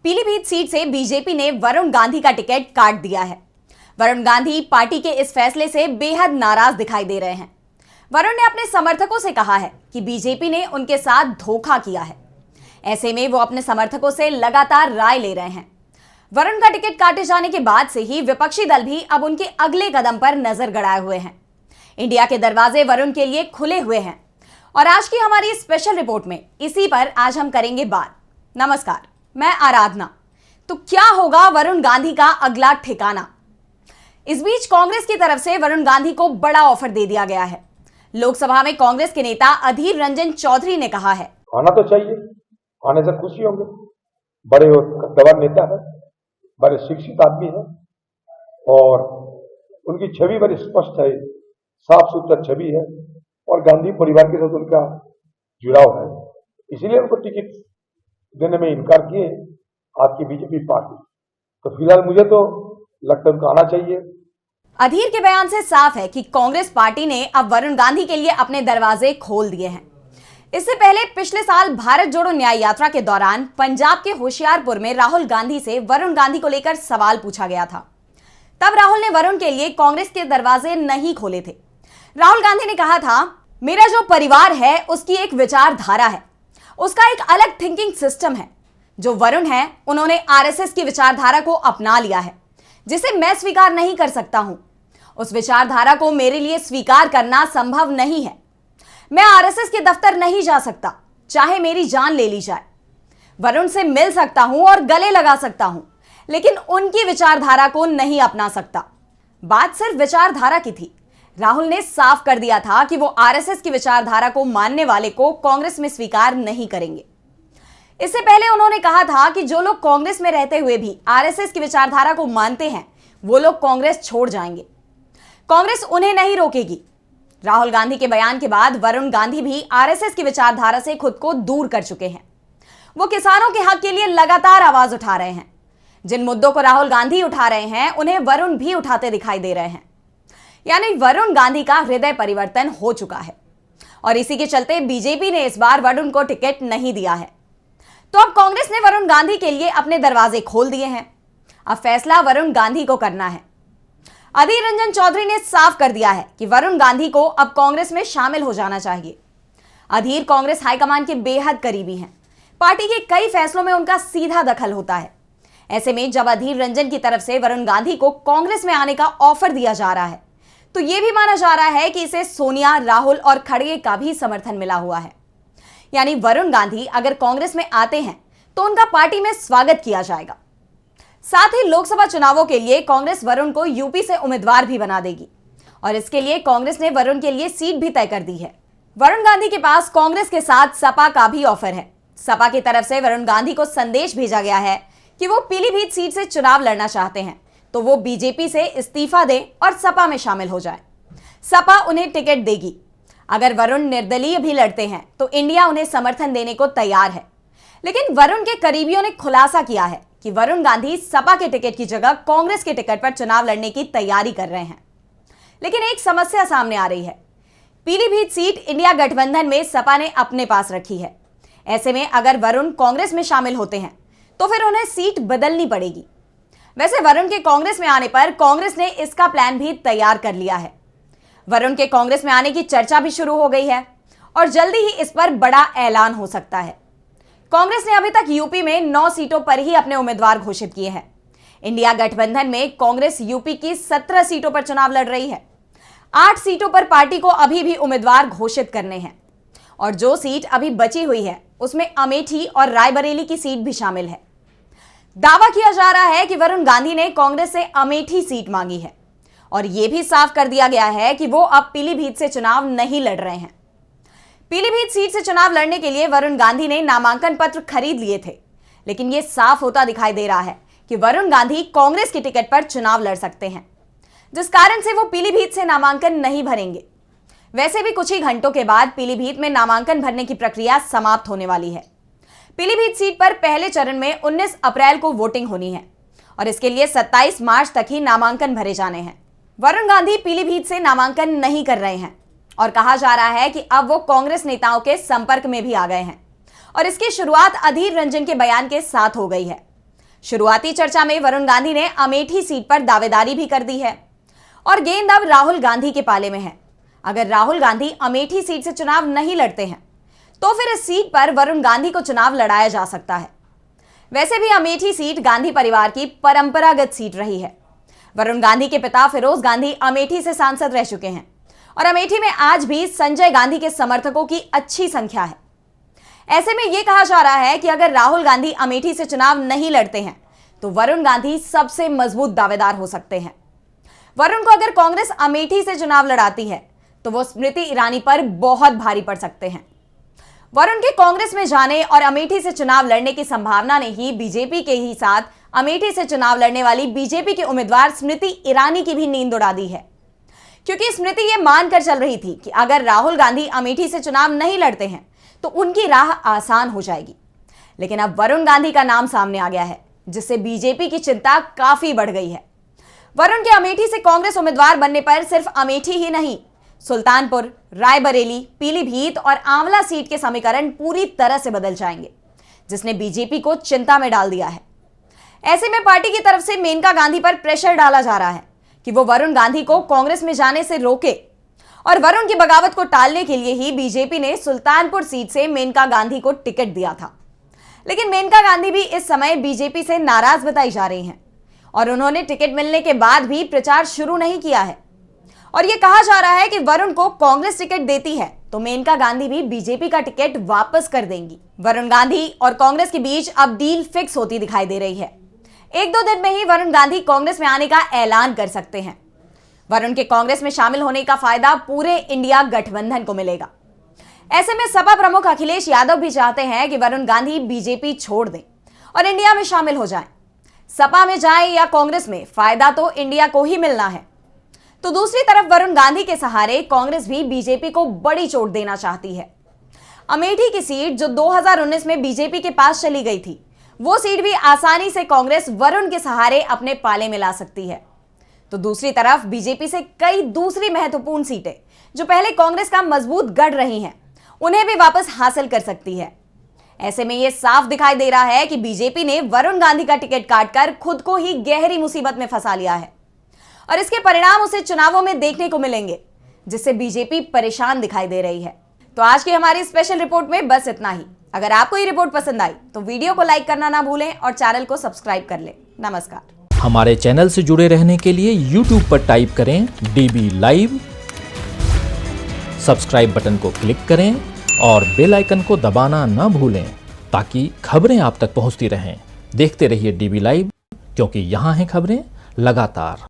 Pilibhit seat से BJP ने वरुण गांधी का टिकट काट दिया है। वरुण गांधी पार्टी के इस फैसले से बेहद नाराज दिखाई दे रहे हैं। वरुण ने अपने समर्थकों से कहा है कि बीजेपी ने उनके साथ धोखा किया है। ऐसे में वो अपने समर्थकों से लगातार राय ले रहे हैं। वरुण का टिकट काटे जाने के बाद से ही विपक्षी दल भी अब उनके अगले कदम पर नजर गड़ाए हुए हैं। इंडिया के दरवाजे वरुण के लिए खुले हुए हैं और आज की हमारी स्पेशल रिपोर्ट में इसी पर आज हम करेंगे बात। नमस्कार, मैं आराधना। तो क्या होगा वरुण गांधी का अगला ठिकाना? इस बीच कांग्रेस की तरफ से वरुण गांधी को बड़ा ऑफर दे दिया गया है। लोकसभा में कांग्रेस के नेता अधीर रंजन चौधरी ने कहा है, आना तो चाहिए, आने से खुशी होंगे। बड़े कद्दावर नेता है, बड़े शिक्षित आदमी है और उनकी छवि बड़ी स्पष्ट है, साफ सुथरा छवि है और गांधी परिवार के साथ उनका जुड़ाव है। इसीलिए उनको टिकट देने में इनकार किए आपकी बीजेपी पार्टी। तो फिलहाल मुझे तो लगता है उनको आना चाहिए। अधीर के बयान से साफ है कि कांग्रेस पार्टी ने अब वरुण गांधी के लिए अपने दरवाजे खोल दिए हैं। इससे पहले पिछले साल भारत जोड़ो न्याय यात्रा के दौरान पंजाब के होशियारपुर में राहुल गांधी से वरुण गांधी को लेकर सवाल पूछा गया था। तब राहुल ने वरुण के लिए कांग्रेस के दरवाजे नहीं खोले थे। राहुल गांधी ने कहा था, मेरा जो परिवार है उसकी एक विचारधारा है, उसका एक अलग थिंकिंग सिस्टम है। जो वरुण है उन्होंने आरएसएस की विचारधारा को अपना लिया है, जिसे मैं स्वीकार नहीं कर सकता हूं। उस विचारधारा को मेरे लिए स्वीकार करना संभव नहीं है। मैं आरएसएस के दफ्तर नहीं जा सकता, चाहे मेरी जान ले ली जाए। वरुण से मिल सकता हूं और गले लगा सकता हूं, लेकिन उनकी विचारधारा को नहीं अपना सकता। बात सिर्फ विचारधारा की थी। राहुल ने साफ कर दिया था कि वो आरएसएस की विचारधारा को मानने वाले को कांग्रेस में स्वीकार नहीं करेंगे। इससे पहले उन्होंने कहा था कि जो लोग कांग्रेस में रहते हुए भी आरएसएस की विचारधारा को मानते हैं, वो लोग कांग्रेस छोड़ जाएंगे। कांग्रेस उन्हें नहीं रोकेगी। राहुल गांधी के बयान के बाद वरुण गांधी भी आरएसएस की विचारधारा से खुद को दूर कर चुके हैं। वो किसानों के हक के लिए लगातार आवाज उठा रहे हैं। जिन मुद्दों को राहुल गांधी उठा रहे हैं, उन्हें वरुण भी उठाते दिखाई दे रहे हैं। यानी वरुण गांधी का हृदय परिवर्तन हो चुका है और इसी के चलते बीजेपी ने इस बार वरुण को टिकट नहीं दिया है। तो अब कांग्रेस ने वरुण गांधी के लिए अपने दरवाजे खोल दिए हैं। अब फैसला वरुण गांधी को करना है। अधीर रंजन चौधरी ने साफ कर दिया है कि वरुण गांधी को अब कांग्रेस में शामिल हो जाना चाहिए। अधीर कांग्रेस हाईकमान के बेहद करीबी हैं। पार्टी के कई फैसलों में उनका सीधा दखल होता है। ऐसे में जब अधीर रंजन की तरफ से वरुण गांधी को कांग्रेस में आने का ऑफर दिया जा रहा है, तो यह भी माना जा रहा है कि इसे सोनिया, राहुल और खड़गे का भी समर्थन मिला हुआ है। यानी वरुण गांधी अगर कांग्रेस में आते हैं तो उनका पार्टी में स्वागत किया जाएगा। साथ ही लोकसभा चुनावों के लिए कांग्रेस वरुण को यूपी से उम्मीदवार भी बना देगी और इसके लिए कांग्रेस ने वरुण के लिए सीट भी तय कर दी है। वरुण गांधी के पास कांग्रेस के साथ सपा का भी ऑफर है। सपा की तरफ से वरुण गांधी को संदेश भेजा गया है कि वो पीलीभीत सीट से चुनाव लड़ना चाहते हैं तो वो बीजेपी से इस्तीफा दें और सपा में शामिल हो जाए। सपा उन्हें टिकट देगी। अगर वरुण निर्दलीय भी लड़ते हैं तो इंडिया उन्हें समर्थन देने को तैयार है। लेकिन वरुण के करीबियों ने खुलासा किया है कि वरुण गांधी सपा के टिकट की जगह कांग्रेस के टिकट पर चुनाव लड़ने की तैयारी कर रहे हैं। लेकिन एक समस्या सामने आ रही है। पीलीभीत सीट इंडिया गठबंधन में सपा ने अपने पास रखी है। ऐसे में अगर वरुण कांग्रेस में शामिल होते हैं तो फिर उन्हें सीट बदलनी पड़ेगी। वैसे वरुण के कांग्रेस में आने पर कांग्रेस ने इसका प्लान भी तैयार कर लिया है। वरुण के कांग्रेस में आने की चर्चा भी शुरू हो गई है और जल्दी ही इस पर बड़ा ऐलान हो सकता है। कांग्रेस ने अभी तक यूपी में 9 सीटों पर ही अपने उम्मीदवार घोषित किए हैं। इंडिया गठबंधन में कांग्रेस यूपी की 17 सीटों पर चुनाव लड़ रही है। 8 सीटों पर पार्टी को अभी भी उम्मीदवार घोषित करने हैं और जो सीट अभी बची हुई है उसमें अमेठी और रायबरेली की सीट भी शामिल है। दावा किया जा रहा है कि वरुण गांधी ने कांग्रेस से अमेठी सीट मांगी है और यह भी साफ कर दिया गया है कि वो अब पीलीभीत से चुनाव नहीं लड़ रहे हैं। पीलीभीत सीट से चुनाव लड़ने के लिए वरुण गांधी ने नामांकन पत्र खरीद लिए थे, लेकिन यह साफ होता दिखाई दे रहा है कि वरुण गांधी कांग्रेस की टिकट पर चुनाव लड़ सकते हैं, जिस कारण से वो पीलीभीत से नामांकन नहीं भरेंगे। वैसे भी कुछ ही घंटों के बाद पीलीभीत में नामांकन भरने की प्रक्रिया समाप्त होने वाली है। पीलीभीत सीट पर पहले चरण में 19 अप्रैल को वोटिंग होनी है और इसके लिए 27 मार्च तक ही नामांकन भरे जाने हैं। वरुण गांधी पीलीभीत से नामांकन नहीं कर रहे हैं और कहा जा रहा है कि अब वो कांग्रेस नेताओं के संपर्क में भी आ गए हैं और इसकी शुरुआत अधीर रंजन के बयान के साथ हो गई है। शुरुआती चर्चा में वरुण गांधी ने अमेठी सीट पर दावेदारी भी कर दी है और गेंद अब राहुल गांधी के पाले में है। अगर राहुल गांधी अमेठी सीट से चुनाव नहीं लड़ते हैं तो फिर इस सीट पर वरुण गांधी को चुनाव लड़ाया जा सकता है। वैसे भी अमेठी सीट गांधी परिवार की परंपरागत सीट रही है। वरुण गांधी के पिता फिरोज गांधी अमेठी से सांसद रह चुके हैं और अमेठी में आज भी संजय गांधी के समर्थकों की अच्छी संख्या है। ऐसे में यह कहा जा रहा है कि अगर राहुल गांधी अमेठी से चुनाव नहीं लड़ते हैं तो वरुण गांधी सबसे मजबूत दावेदार हो सकते हैं। वरुण को अगर कांग्रेस अमेठी से चुनाव लड़ाती है तो वो स्मृति ईरानी पर बहुत भारी पड़ सकते हैं। वरुण के कांग्रेस में जाने और अमेठी से चुनाव लड़ने की संभावना ने ही बीजेपी के ही साथ अमेठी से चुनाव लड़ने वाली बीजेपी के उम्मीदवार स्मृति ईरानी की भी नींद उड़ा दी है, क्योंकि स्मृति ये मानकर चल रही थी कि अगर राहुल गांधी अमेठी से चुनाव नहीं लड़ते हैं तो उनकी राह आसान हो जाएगी। लेकिन अब वरुण गांधी का नाम सामने आ गया है, जिससे बीजेपी की चिंता काफी बढ़ गई है। वरुण के अमेठी से कांग्रेस उम्मीदवार बनने पर सिर्फ अमेठी ही नहीं, सुल्तानपुर, रायबरेली, पीलीभीत और आंवला सीट के समीकरण पूरी तरह से बदल जाएंगे, जिसने बीजेपी को चिंता में डाल दिया है। ऐसे में पार्टी की तरफ से मेनका गांधी पर प्रेशर डाला जा रहा है कि वो वरुण गांधी को कांग्रेस में जाने से रोके, और वरुण की बगावत को टालने के लिए ही बीजेपी ने सुल्तानपुर सीट से मेनका गांधी को टिकट दिया था। लेकिन मेनका गांधी भी इस समय बीजेपी से नाराज बताई जा रही हैं और उन्होंने टिकट मिलने के बाद भी प्रचार शुरू नहीं किया है। और यह कहा जा रहा है कि वरुण को कांग्रेस टिकट देती है तो मेनका गांधी भी बीजेपी का टिकट वापस कर देंगी। वरुण गांधी और कांग्रेस के बीच अब डील फिक्स होती दिखाई दे रही है। 1-2 दिन में ही वरुण गांधी कांग्रेस में आने का ऐलान कर सकते हैं। वरुण के कांग्रेस में शामिल होने का फायदा पूरे इंडिया गठबंधन को मिलेगा। ऐसे में सपा प्रमुख अखिलेश यादव भी चाहते हैं कि वरुण गांधी बीजेपी छोड़ दें और इंडिया में शामिल हो जाएं। सपा में जाएं या कांग्रेस में, फायदा तो इंडिया को ही मिलना है। तो दूसरी तरफ वरुण गांधी के सहारे कांग्रेस भी बीजेपी को बड़ी चोट देना चाहती है। अमेठी की सीट जो 2019 में बीजेपी के पास चली गई थी, वो सीट भी आसानी से कांग्रेस वरुण के सहारे अपने पाले में ला सकती है। तो दूसरी तरफ बीजेपी से कई दूसरी महत्वपूर्ण सीटें जो पहले कांग्रेस का मजबूत गढ़ रही हैं, उन्हें भी वापस हासिल कर सकती है। ऐसे में यह साफ दिखाई दे रहा है कि बीजेपी ने वरुण गांधी का टिकट काटकर खुद को ही गहरी मुसीबत में फंसा लिया है और इसके परिणाम उसे चुनावों में देखने को मिलेंगे, जिससे बीजेपी परेशान दिखाई दे रही है। तो आज की हमारी स्पेशल रिपोर्ट में बस इतना ही। अगर आपको ये रिपोर्ट पसंद आई तो वीडियो को लाइक करना ना भूलें और चैनल को सब्सक्राइब कर लें। नमस्कार। हमारे चैनल से जुड़े रहने के लिए YouTube पर टाइप करें DB Live, सब्सक्राइब बटन को क्लिक करें और बेल आइकन को दबाना न भूलें ताकि खबरें आप तक पहुंचती रहें। देखते रहिए DB Live, क्योंकि यहाँ हैं खबरें लगातार।